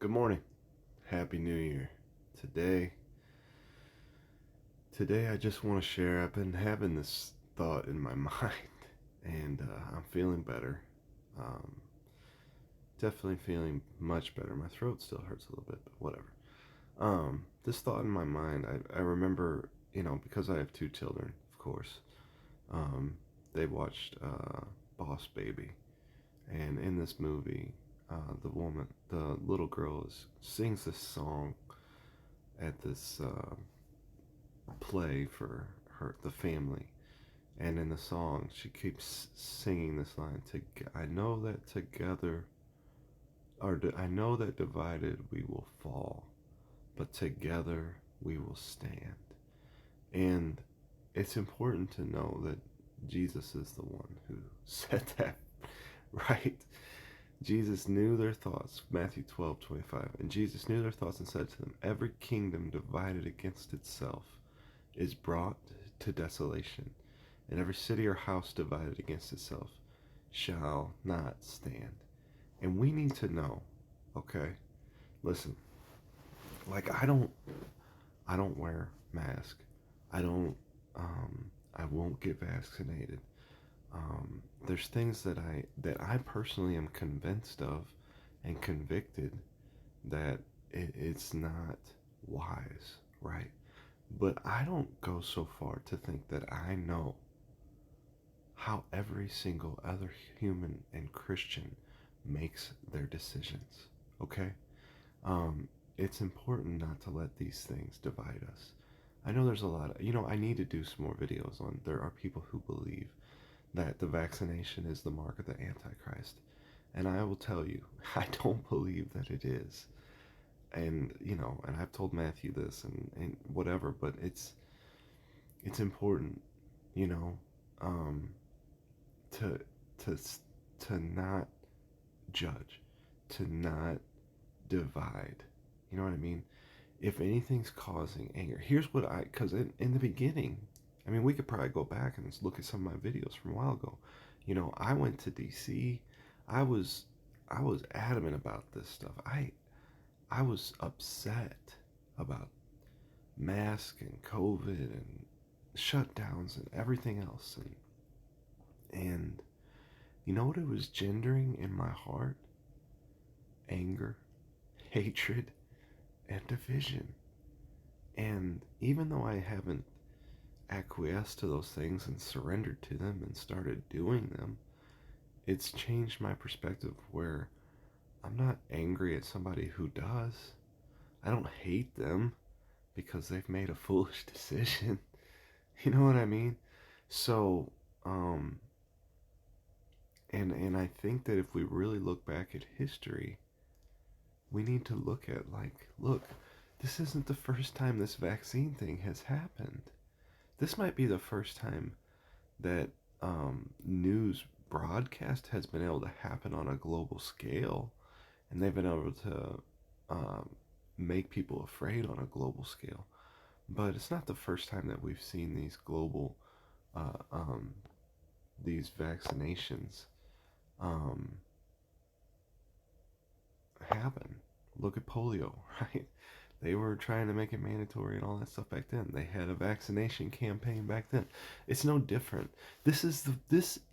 Good morning. Happy New Year. Today, today I just want to share. I've been having this thought in my mind, and I'm feeling better. Um, Definitely feeling much better. My throat still hurts a little bit, but whatever. This thought in my mind, I remember, because I have two children, of course. Um, they watched Boss Baby, and in this movie, the little girl, sings this song at this play for the family, and in the song she keeps singing this line: I know that together, I know that divided we will fall, but together we will stand. And it's important to know that Jesus is the one who said that, right? Jesus knew their thoughts, Matthew 12:25. And Jesus knew their thoughts and said to them, every kingdom divided against itself is brought to desolation, and every city or house divided against itself shall not stand. And we need to know, okay? Listen, like I don't wear mask. I don't I won't get vaccinated. There's things that I personally am convinced of and convicted that it's not wise, right? But I don't go so far to think that I know how every single other human and Christian makes their decisions. Okay? It's important not to let these things divide us. I know there's a lot of, I need to do some more videos on there are people who believe that the vaccination is the mark of the Antichrist. And I will tell you, I don't believe that it is. And I've told Matthew this and whatever, but it's important, you know, um, to to to not judge, to not divide. You know what I mean? If anything's causing anger, here's what because in the beginning, I mean, we could probably go back and look at some of my videos from a while ago. I went to DC. I was I was adamant about this stuff. I was upset about masks and COVID and shutdowns and everything else, and you know what it was gendering in my heart? Anger, hatred, and division. And even though I haven't acquiesced to those things and surrendered to them and started doing them, it's changed my perspective where I'm not angry at somebody who does. I don't hate them because they've made a foolish decision. You know what I mean? So, um, and I think that if we really look back at history, we need to look at, like, look, this isn't the first time this vaccine thing has happened. This might be the first time that news broadcast has been able to happen on a global scale, and they've been able to um, make people afraid on a global scale. But it's not the first time that we've seen these global uh, um, these vaccinations um, happen. Look at polio, right? They were trying to make it mandatory and all that stuff back then. They had a vaccination campaign back then. It's no different. This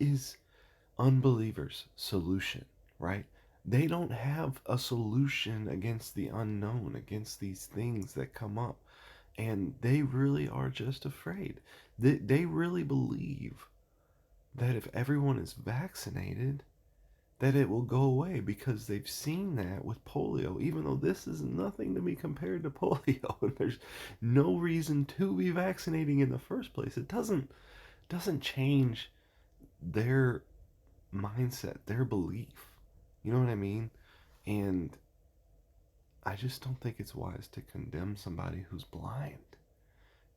is unbelievers' solution, right? They don't have a solution against the unknown, against these things that come up. And they really are just afraid. They really believe that if everyone is vaccinated, that it will go away because they've seen that with polio, even though this is nothing to be compared to polio. And there's no reason to be vaccinating in the first place. It doesn't change their mindset, their belief. You know what I mean? And I just don't think it's wise to condemn somebody who's blind.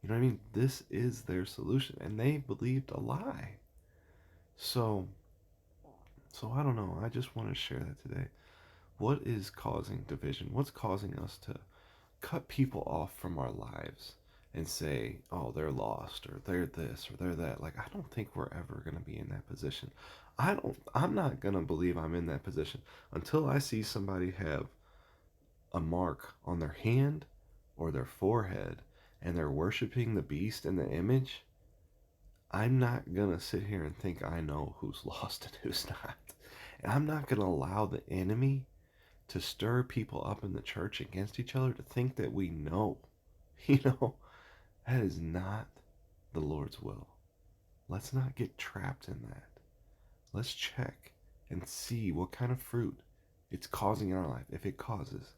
You know what I mean? This is their solution, and they believed a lie. So, so I don't know. I just want to share that today. What is causing division? What's causing us to cut people off from our lives and say, oh, they're lost or they're this or they're that? Like, I don't think we're ever going to be in that position. I'm not going to believe I'm in that position until I see somebody have a mark on their hand or their forehead and they're worshiping the beast and the image, I'm not going to sit here and think I know who's lost and who's not. And I'm not going to allow the enemy to stir people up in the church against each other to think that we know. You know, that is not the Lord's will. Let's not get trapped in that. Let's check and see what kind of fruit it's causing in our life. If it causes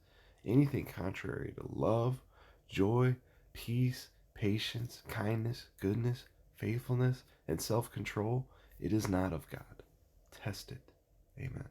anything contrary to love, joy, peace, patience, kindness, goodness, faithfulness, and self control, it is not of God. Test it. Amen.